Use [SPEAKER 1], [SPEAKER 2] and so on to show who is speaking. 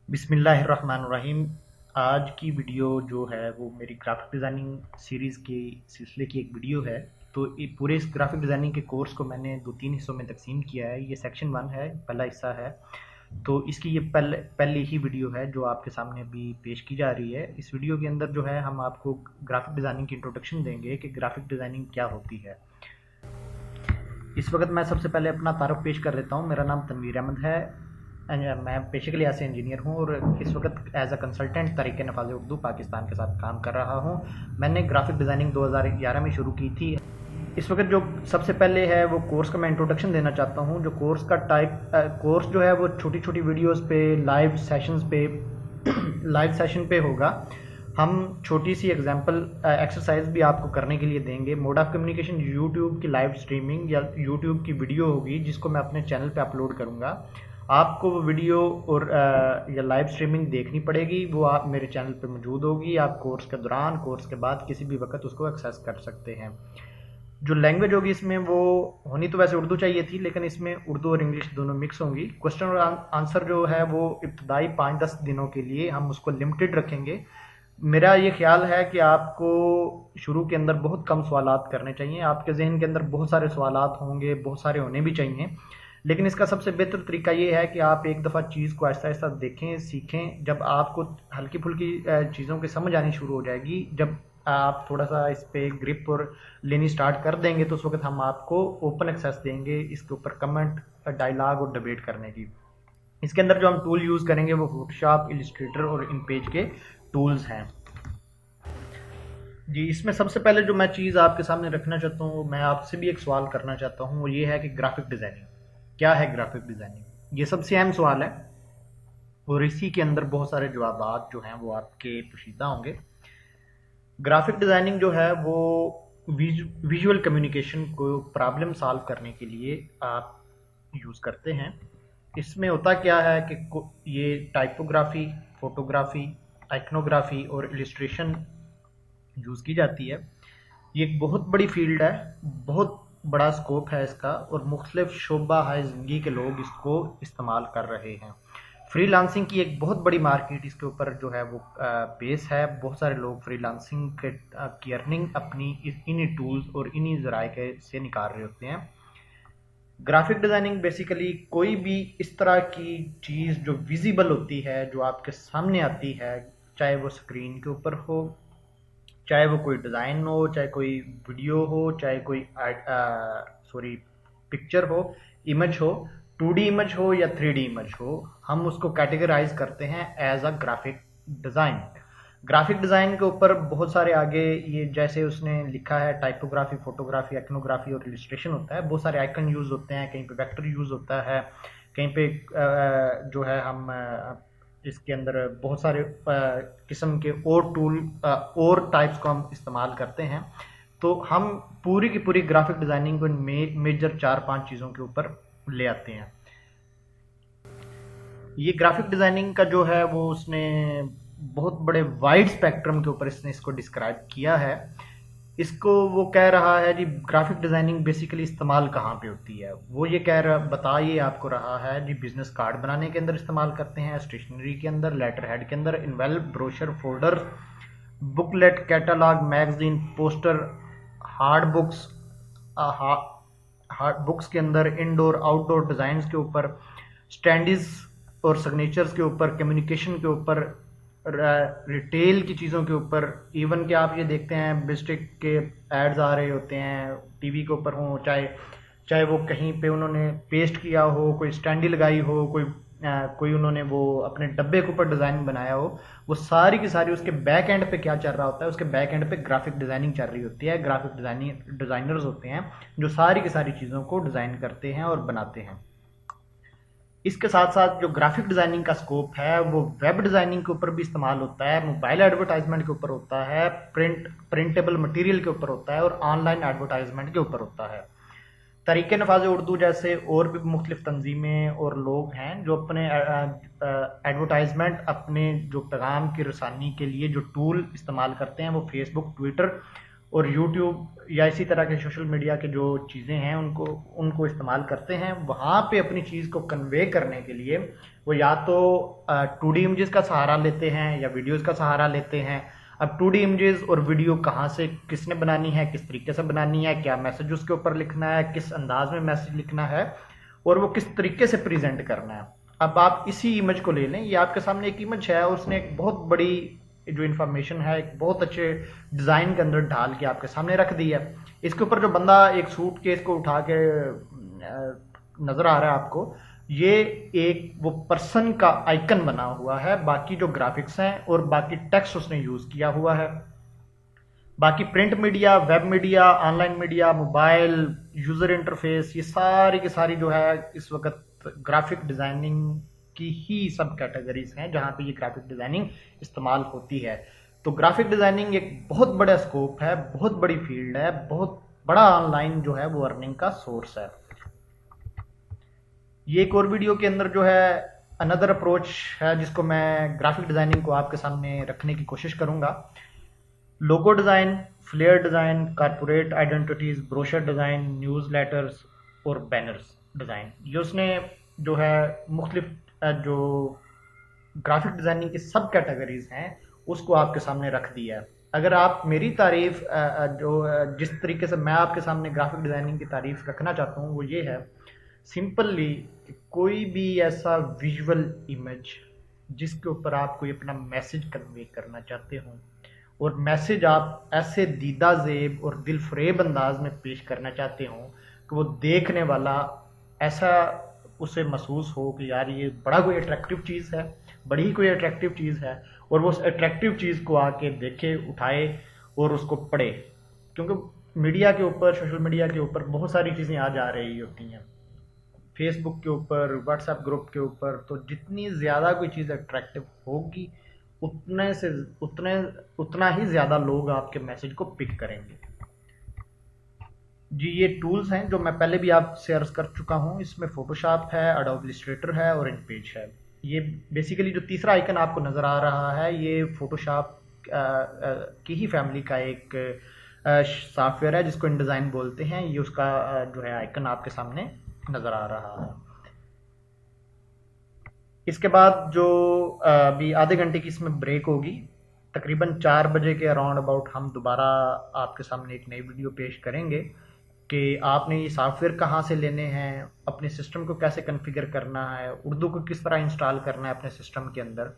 [SPEAKER 1] बिस्मिल्लाहिर्रहमानिर्रहीम। आज की वीडियो जो है वो मेरी ग्राफिक डिज़ाइनिंग सीरीज़ के सिलसिले की एक वीडियो है। तो ये पूरे इस ग्राफिक डिज़ाइनिंग के कोर्स को मैंने 2-3 हिस्सों में तकसीम किया है। ये सेक्शन 1 है, पहला हिस्सा है। तो इसकी ये पहली ही वीडियो है जो आपके सामने अभी पेश की जा रही है। इस वीडियो के अंदर जो है हम आपको ग्राफिक डिज़ाइनिंग की इंट्रोडक्शन देंगे कि ग्राफिक डिज़ाइनिंग क्या होती है। इस वक्त मैं सबसे पहले अपना तारुफ पेश कर लेता हूँ। मेरा नाम तनवीर अहमद है। मैं बेसिकली ऐसे इंजीनियर हूँ और इस वक्त एज अ कंसल्टेंट तरीके नफाज उर्दू पाकिस्तान के साथ काम कर रहा हूँ। मैंने ग्राफिक डिज़ाइनिंग 2011 में शुरू की थी। इस वक्त जो सबसे पहले है वो कोर्स का मैं इंट्रोडक्शन देना चाहता हूँ। जो कोर्स का कोर्स जो है वो छोटी छोटी वीडियोस पे लाइव सेशन पे होगा। हम छोटी सी एग्जांपल एक्सरसाइज भी आपको करने के लिए देंगे। मोड ऑफ कम्युनिकेशन यूट्यूब की लाइव स्ट्रीमिंग या यूट्यूब की वीडियो होगी जिसको मैं अपने चैनल पे अपलोड करूँगा। आपको वो वीडियो और या लाइव स्ट्रीमिंग देखनी पड़ेगी। वो आप मेरे चैनल पे मौजूद होगी। आप कोर्स के दौरान, कोर्स के बाद किसी भी वक्त उसको एक्सेस कर सकते हैं। जो लैंग्वेज होगी इसमें वो होनी तो वैसे उर्दू चाहिए थी, लेकिन इसमें उर्दू और इंग्लिश दोनों मिक्स होंगी। क्वेश्चन और आंसर जो है वो इब्तदाई 5-10 दिनों के लिए हम उसको लिमिटेड रखेंगे। मेरा ये ख्याल है कि आपको शुरू के अंदर बहुत कम सवालात करने चाहिए। आपके जहन के अंदर बहुत सारे सवालात होंगे, बहुत सारे होने भी चाहिए, लेकिन इसका सबसे बेहतर तरीका ये है कि आप एक दफ़ा चीज़ को आहिस्ता आहिस्ता देखें, सीखें। जब आपको हल्की फुल्की चीज़ों की समझ आनी शुरू हो जाएगी, जब आप थोड़ा सा इस पे ग्रिप और लेनी स्टार्ट कर देंगे, तो उस वक्त हम आपको ओपन एक्सेस देंगे इसके ऊपर कमेंट, डायलॉग और डिबेट करने की। इसके अंदर जो हम टूल यूज़ करेंगे वो फोटोशॉप, इलिस्ट्रेटर और इन पेज के टूल्स हैं। जी, इसमें सबसे पहले जो मैं चीज़ आपके सामने रखना चाहता हूँ, मैं आपसे भी एक सवाल करना चाहता हूँ, वो ये है कि ग्राफिक डिज़ाइनिंग क्या है। ग्राफिक डिज़ाइनिंग ये सबसे अहम सवाल है और इसी के अंदर बहुत सारे जवाबात जो हैं वो आपके पोशीदा होंगे। ग्राफिक डिज़ाइनिंग जो है वो विजुअल कम्युनिकेशन को प्रॉब्लम सॉल्व करने के लिए आप यूज़ करते हैं। इसमें होता क्या है कि ये टाइपोग्राफी, फोटोग्राफी, आइकनोग्राफी और इलिस्ट्रेशन यूज़ की जाती है। ये एक बहुत बड़ी फील्ड है, बहुत बड़ा स्कोप है इसका और मुख्तलिफ शोबा है ज़िंदगी के लोग इसको इस्तेमाल कर रहे हैं। फ्रीलांसिंग की एक बहुत बड़ी मार्केट इसके ऊपर जो है वो बेस है। बहुत सारे लोग फ्रीलांसिंग की अर्निंग अपनी इन्हीं टूल्स और इन्हीं ज़राए के से निकाल रहे होते हैं। ग्राफिक डिज़ाइनिंग बेसिकली कोई भी इस तरह की चीज़ जो विजिबल होती है, जो आपके सामने आती है, चाहे वो स्क्रीन के ऊपर हो, चाहे वो कोई डिज़ाइन हो, चाहे कोई वीडियो हो, चाहे कोई सॉरी पिक्चर हो, इमेज हो, 2D इमेज हो या 3D इमेज हो, हम उसको कैटेगराइज करते हैं as a graphic design. Graphic design के ऊपर बहुत सारे आगे ये जैसे उसने लिखा है टाइपोग्राफी, फोटोग्राफी, एक्नोग्राफी और इलिस्ट्रेशन होता है। बहुत सारे आइकन यूज़ होते हैं, कहीं पे वेक्टर यूज़ होता है, कहीं पे जो है हम इसके अंदर बहुत सारे किस्म के और टूल और टाइप्स को हम इस्तेमाल करते हैं। तो हम पूरी की पूरी ग्राफिक डिज़ाइनिंग को मेजर 4-5 चीज़ों के ऊपर ले आते हैं। ये ग्राफिक डिज़ाइनिंग का जो है वो उसने बहुत बड़े वाइड स्पेक्ट्रम के ऊपर इसने इसको डिस्क्राइब किया है। इसको वो कह रहा है जी ग्राफिक डिज़ाइनिंग बेसिकली इस्तेमाल कहाँ पे होती है। वो ये बता ये आपको रहा है जी बिजनेस कार्ड बनाने के अंदर इस्तेमाल करते हैं, स्टेशनरी के अंदर, लेटर हेड के अंदर, envelope, brochure, folder, booklet, catalogue, magazine, poster, hard books, hard books के अंदर, इंडोर आउटडोर डिज़ाइन के ऊपर, स्टैंडीज और सिग्नेचर्स के ऊपर, कम्युनिकेशन के ऊपर, रिटेल की चीज़ों के ऊपर। इवन कि आप ये देखते हैं बिस्टिक के एड्स आ रहे होते हैं टीवी के ऊपर हों, चाहे चाहे वो कहीं पे उन्होंने पेस्ट किया हो, कोई स्टैंडी लगाई हो, कोई उन्होंने वो अपने डब्बे के ऊपर डिज़ाइन बनाया हो, वो सारी की सारी उसके बैक एंड पे क्या चल रहा होता है, उसके बैक एंड पे ग्राफिक डिज़ाइनिंग चल रही होती है। ग्राफिक डिज़ाइनर्स होते हैं जो सारी की सारी चीज़ों को डिज़ाइन करते हैं और बनाते हैं। इसके साथ साथ जो ग्राफिक डिज़ाइनिंग का स्कोप है वो वेब डिज़ाइनिंग के ऊपर भी इस्तेमाल होता है, मोबाइल एडवर्टाइजमेंट के ऊपर होता है, प्रिंटेबल मटेरियल के ऊपर होता है और ऑनलाइन एडवर्टाइजमेंट के ऊपर होता है। तरीके नफाज उर्दू जैसे और भी मुख्तलिफ तंजीमें और लोग हैं जो अपने एडवर्टाइजमेंट, अपने जो पैगाम की रसानी के लिए जो टूल इस्तेमाल करते हैं वो फेसबुक, ट्विटर और यूट्यूब या इसी तरह के सोशल मीडिया के जो चीज़ें हैं उनको उनको इस्तेमाल करते हैं। वहाँ पे अपनी चीज़ को कन्वे करने के लिए वो या तो 2D इमेजेस का सहारा लेते हैं या वीडियोस का सहारा लेते हैं। अब 2D इमेजेस और वीडियो कहाँ से किसने बनानी है, किस तरीके से बनानी है, क्या मैसेज उसके ऊपर लिखना है, किस अंदाज में मैसेज लिखना है और वो किस तरीके से प्रेजेंट करना है। अब आप इसी इमेज को ले लें, ये आपके सामने एक इमेज है, उसने एक बहुत बड़ी जो इन्फॉर्मेशन है एक बहुत अच्छे डिज़ाइन के अंदर ढाल के आपके सामने रख दी है। इसके ऊपर जो बंदा एक सूट केस को उठा के नजर आ रहा है आपको, ये एक वो पर्सन का आइकन बना हुआ है। बाकी जो ग्राफिक्स हैं और बाकी टेक्स्ट उसने यूज किया हुआ है। बाकी print media, web media, online media, mobile, user interface, ये सारी की सारी जो है इस वक्त ग्राफिक डिजाइनिंग की ही सब कैटेगरीज हैं जहां पे ये ग्राफिक डिजाइनिंग इस्तेमाल होती है। तो ग्राफिक डिजाइनिंग एक बहुत बड़ा स्कोप है, बहुत बड़ी फील्ड है, बहुत बड़ा ऑनलाइन जो है वो अर्निंग का सोर्स है। ये एक और वीडियो के अंदर जो है अनदर अप्रोच है जिसको मैं ग्राफिक डिजाइनिंग को आपके सामने रखने की कोशिश करूंगा। Logo design, flyer design, corporate identities, brochure design, newsletters और बैनर्स डिज़ाइन, ये उसने जो है मुख्तलिफ जो ग्राफिक डिज़ाइनिंग की सब कैटेगरीज हैं उसको आपके सामने रख दिया है। अगर आप मेरी तारीफ जो जिस तरीके से मैं आपके सामने ग्राफिक डिज़ाइनिंग की तारीफ रखना चाहता हूँ वो ये है सिंपली कि कोई भी ऐसा विजुअल इमेज जिसके ऊपर आप कोई अपना मैसेज कन्वे करना चाहते हो और मैसेज आप ऐसे दीदा ज़ेब और दिल फरेब अंदाज में पेश करना चाहते हो कि वो देखने वाला ऐसा उसे महसूस हो कि यार ये बड़ा कोई अट्रैक्टिव चीज़ है, बड़ी ही कोई अट्रैक्टिव चीज़ है, और वो उस अट्रैक्टिव चीज़ को आके देखे, उठाए और उसको पढ़े। क्योंकि मीडिया के ऊपर, सोशल मीडिया के ऊपर बहुत सारी चीज़ें आ जा रही होती हैं, फेसबुक के ऊपर, व्हाट्सएप ग्रुप के ऊपर, तो जितनी ज़्यादा कोई चीज़ अट्रैक्टिव होगी उतने से उतने उतना ही ज़्यादा लोग आपके मैसेज को पिक करेंगे। जी, ये टूल्स हैं जो मैं पहले भी आपसे अर्ज कर चुका हूँ। इसमें फोटोशॉप है, एडोब इलस्ट्रेटर है और इनपेज है। ये बेसिकली जो तीसरा आइकन आपको नज़र आ रहा है ये फोटोशॉप की ही फैमिली का एक सॉफ्टवेयर है जिसको इनडिज़ाइन बोलते हैं। ये उसका जो है आइकन आपके सामने नज़र आ रहा है। इसके बाद जो अभी आधे घंटे की इसमें ब्रेक होगी, तकरीबन 4 बजे के अराउंड अबाउट हम दोबारा आपके सामने एक नई वीडियो पेश करेंगे कि आपने ये सॉफ्टवेयर कहाँ से लेने हैं, अपने सिस्टम को कैसे कॉन्फ़िगर करना है, उर्दू को किस तरह इंस्टॉल करना है अपने सिस्टम के अंदर।